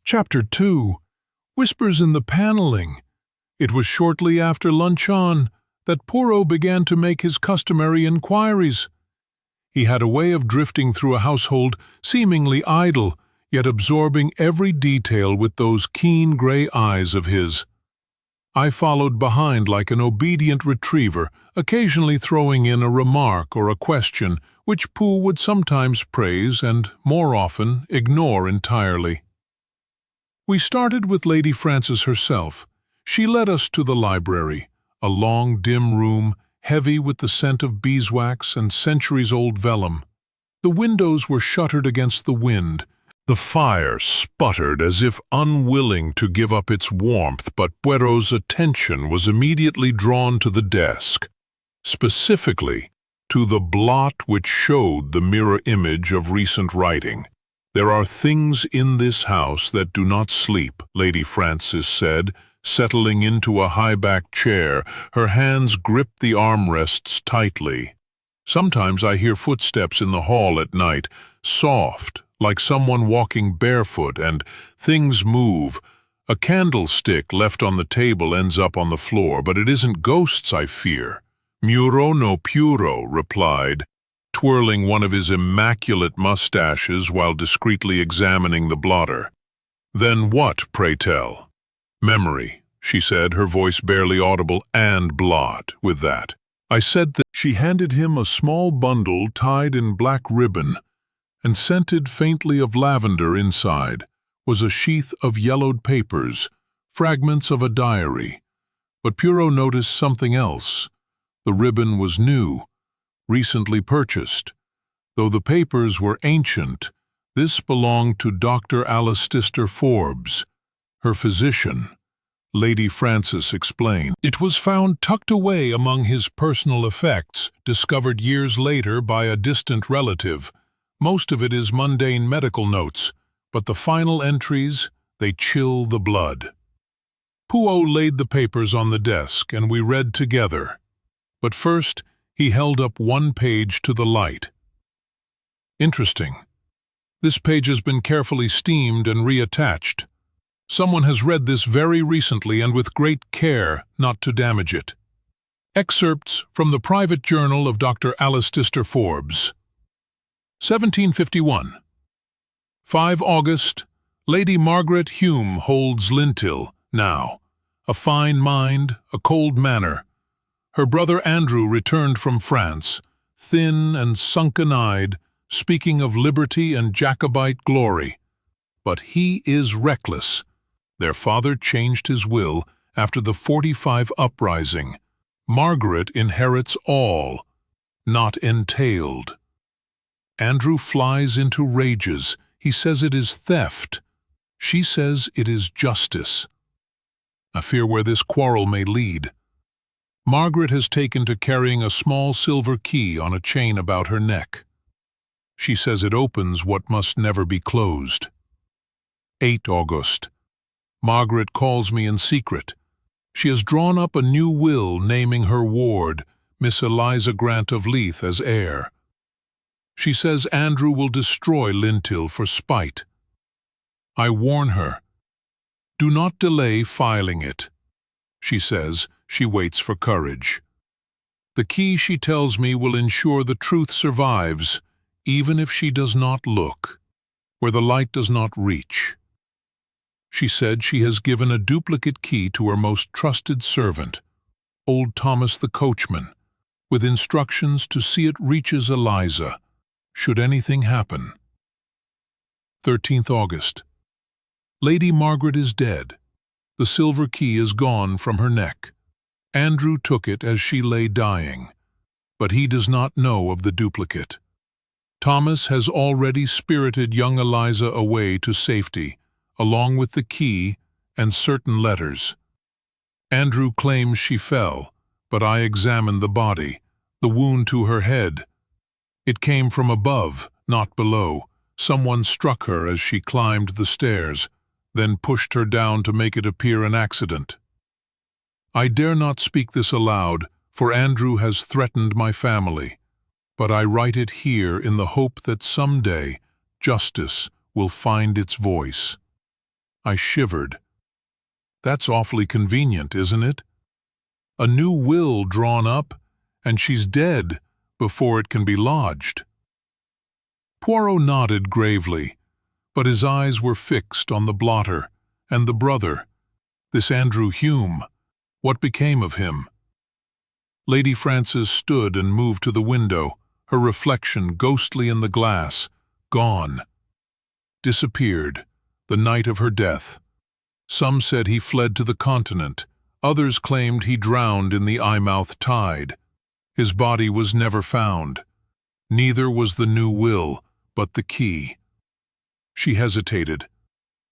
Chapter 2. Whispers in the Paneling. It was shortly after luncheon that Poirot began to make his customary inquiries. He had a way of drifting through a household seemingly idle, yet absorbing every detail with those keen gray eyes of his. I followed behind like an obedient retriever, occasionally throwing in a remark or a question which Pooh would sometimes praise and, more often, ignore entirely. We started with Lady Frances herself. She led us to the library, a long, dim room, heavy with the scent of beeswax and centuries-old vellum. The windows were shuttered against the wind. The fire sputtered as if unwilling to give up its warmth, but Poirot's attention was immediately drawn to the desk, specifically to the blot which showed the mirror image of recent writing. "There are things in this house that do not sleep," Lady Frances said, settling into a high-backed chair. Her hands gripped the armrests tightly. "Sometimes I hear footsteps in the hall at night, soft, like someone walking barefoot, and things move. A candlestick left on the table ends up on the floor, but it isn't ghosts I fear." "Muro no puro," replied, twirling one of his immaculate mustaches while discreetly examining the blotter. "Then what, pray tell?" "Memory," she said, her voice barely audible, "and blot with that." I said that. She handed him a small bundle tied in black ribbon, and scented faintly of lavender inside was a sheath of yellowed papers, fragments of a diary. But Poirot noticed something else. The ribbon was new, recently purchased. Though the papers were ancient, this belonged to Dr. Aleister Forbes, her physician. Lady Frances explained. It was found tucked away among his personal effects, discovered years later by a distant relative. Most of it is mundane medical notes, but the final entries, they chill the blood. Poirot laid the papers on the desk, and we read together. But first, he held up one page to the light. "Interesting. This page has been carefully steamed and reattached. Someone has read this very recently and with great care not to damage it. Excerpts from the private journal of Dr. Aleister Forbes. 1751. 5 August. Lady Margaret Hume holds Linthill, now. A fine mind, a cold manner. Her brother Andrew returned from France, thin and sunken-eyed, speaking of liberty and Jacobite glory. But he is reckless. Their father changed his will after the '45 uprising. Margaret inherits all, not entailed. Andrew flies into rages. He says it is theft. She says it is justice. I fear where this quarrel may lead. Margaret has taken to carrying a small silver key on a chain about her neck. She says it opens what must never be closed. 8 August. Margaret calls me in secret. She has drawn up a new will naming her ward, Miss Eliza Grant of Leith, as heir. She says Andrew will destroy Linthill for spite. I warn her. Do not delay filing it. She says she waits for courage. The key, she tells me, will ensure the truth survives, even if she does not look, where the light does not reach. She said she has given a duplicate key to her most trusted servant, old Thomas the coachman, with instructions to see it reaches Eliza, should anything happen. 13th August. Lady Margaret is dead. The silver key is gone from her neck. Andrew took it as she lay dying, but he does not know of the duplicate. Thomas has already spirited young Eliza away to safety, along with the key and certain letters. Andrew claims she fell, but I examined the body, the wound to her head. It came from above, not below. Someone struck her as she climbed the stairs, then pushed her down to make it appear an accident. I dare not speak this aloud, for Andrew has threatened my family, but I write it here in the hope that someday justice will find its voice. I shivered. That's awfully convenient, isn't it? A new will drawn up, and she's dead before it can be lodged. Poirot nodded gravely, but his eyes were fixed on the blotter and the brother. This Andrew Hume, what became of him? Lady Frances stood and moved to the window, her reflection ghostly in the glass, gone. Disappeared, the night of her death. Some said he fled to the continent, others claimed he drowned in the Eyemouth tide. His body was never found. Neither was the new will, but the key. She hesitated.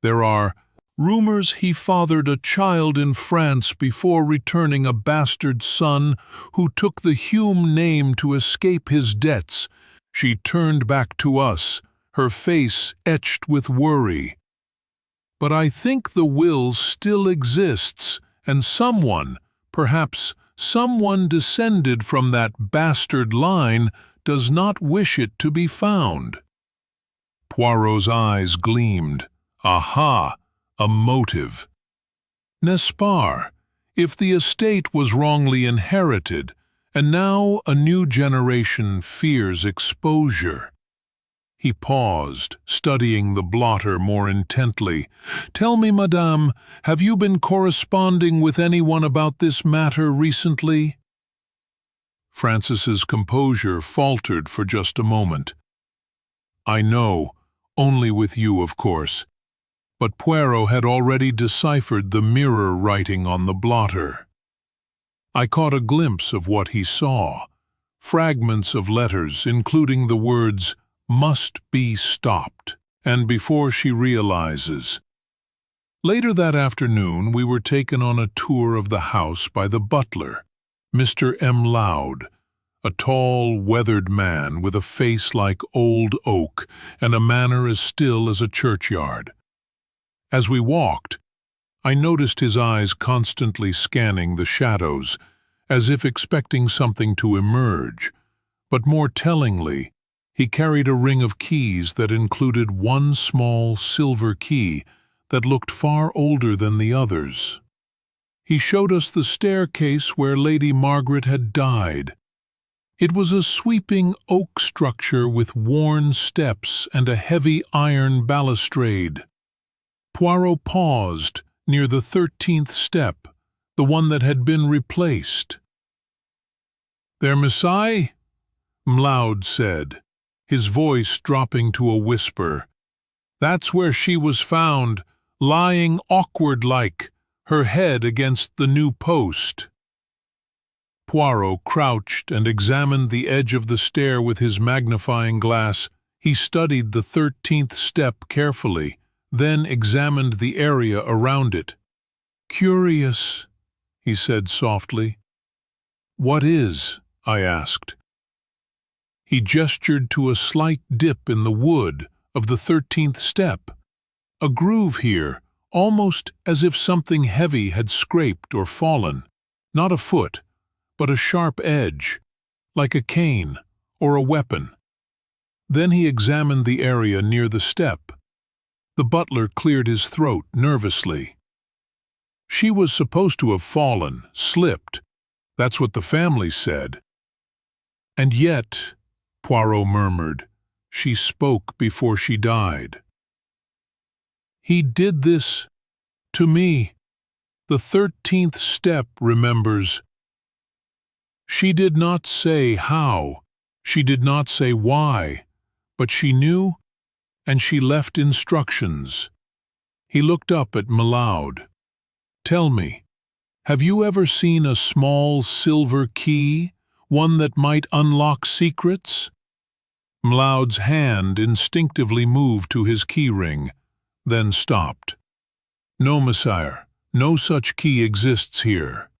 There are rumors he fathered a child in France before returning a bastard son who took the Hume name to escape his debts. She turned back to us, her face etched with worry. But I think the will still exists, and someone, perhaps someone descended from that bastard line, does not wish it to be found. Poirot's eyes gleamed. Aha! A motive. N'est-ce pas? If the estate was wrongly inherited, and now a new generation fears exposure. He paused, studying the blotter more intently. Tell me, madame, have you been corresponding with anyone about this matter recently? Frances's composure faltered for just a moment. I know, only with you, of course. But Poirot had already deciphered the mirror writing on the blotter. I caught a glimpse of what he saw, fragments of letters including the words, "must be stopped," and before she realizes. Later that afternoon we were taken on a tour of the house by the butler, Mr. M. Loud, a tall, weathered man with a face like old oak and a manner as still as a churchyard. As we walked, I noticed his eyes constantly scanning the shadows, as if expecting something to emerge, but more tellingly, he carried a ring of keys that included one small silver key that looked far older than the others. He showed us the staircase where Lady Margaret had died. It was a sweeping oak structure with worn steps and a heavy iron balustrade. Poirot paused near the 13th step, the one that had been replaced. "There, Messiah?" Loud said, his voice dropping to a whisper. "That's where she was found, lying awkward-like, her head against the new post." Poirot crouched and examined the edge of the stair with his magnifying glass. He studied the 13th step carefully, then examined the area around it. "Curious," he said softly. "What is?" I asked. He gestured to a slight dip in the wood of the 13th step. A groove here, almost as if something heavy had scraped or fallen. Not a foot, but a sharp edge, like a cane or a weapon. Then he examined the area near the step. The butler cleared his throat nervously. "She was supposed to have fallen, slipped. That's what the family said." "And yet," Poirot murmured, "she spoke before she died." "He did this to me. The 13th step remembers. She did not say how, she did not say why, but she knew, and she left instructions." He looked up at Loud. "Tell me, have you ever seen a small silver key, one that might unlock secrets?" Loud's hand instinctively moved to his key ring, then stopped. "No, Messire, no such key exists here."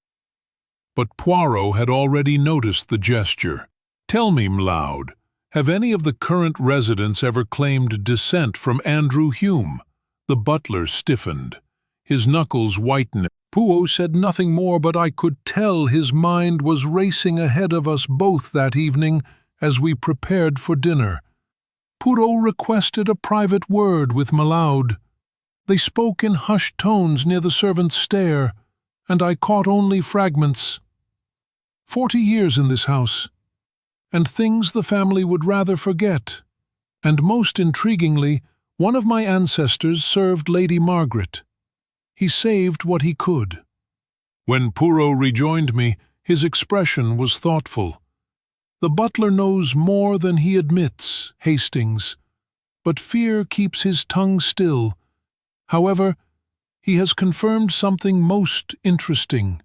But Poirot had already noticed the gesture. "Tell me, Loud, have any of the current residents ever claimed descent from Andrew Hume?" The butler stiffened, his knuckles whitening. Poirot said nothing more, but I could tell his mind was racing ahead of us both that evening as we prepared for dinner. Poirot requested a private word with Loud. They spoke in hushed tones near the servant's stair, and I caught only fragments. 40 years in this house, and things the family would rather forget. And most intriguingly, one of my ancestors served Lady Margaret. He saved what he could. When Poirot rejoined me, his expression was thoughtful. The butler knows more than he admits, Hastings, but fear keeps his tongue still. However, he has confirmed something most interesting.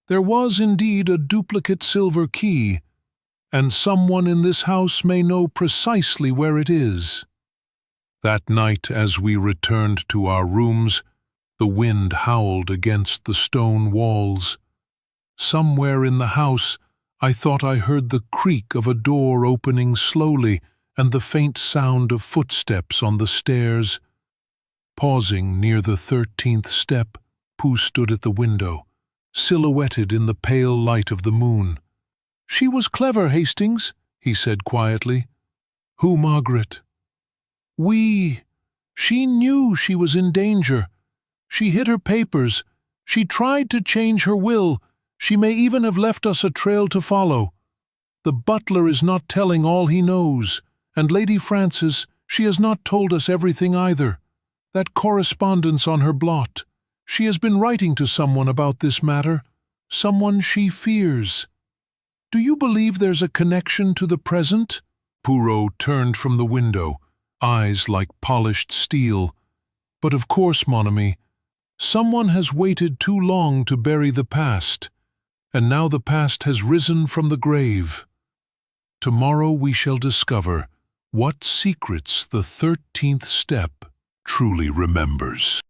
There was indeed a duplicate silver key, and someone in this house may know precisely where it is. That night, as we returned to our rooms, the wind howled against the stone walls. Somewhere in the house, I thought I heard the creak of a door opening slowly and the faint sound of footsteps on the stairs. Pausing near the 13th step, Pooh stood at the window, silhouetted in the pale light of the moon. "She was clever, Hastings," he said quietly. "Who, Margaret?" She knew she was in danger. She hid her papers. She tried to change her will. She may even have left us a trail to follow. The butler is not telling all he knows, and Lady Frances, she has not told us everything either. That correspondence on her blot. She has been writing to someone about this matter, someone she fears. Do you believe there's a connection to the present?" Poirot turned from the window, eyes like polished steel. "But of course, mon ami, someone has waited too long to bury the past, and now the past has risen from the grave. Tomorrow we shall discover what secrets the 13th step truly remembers."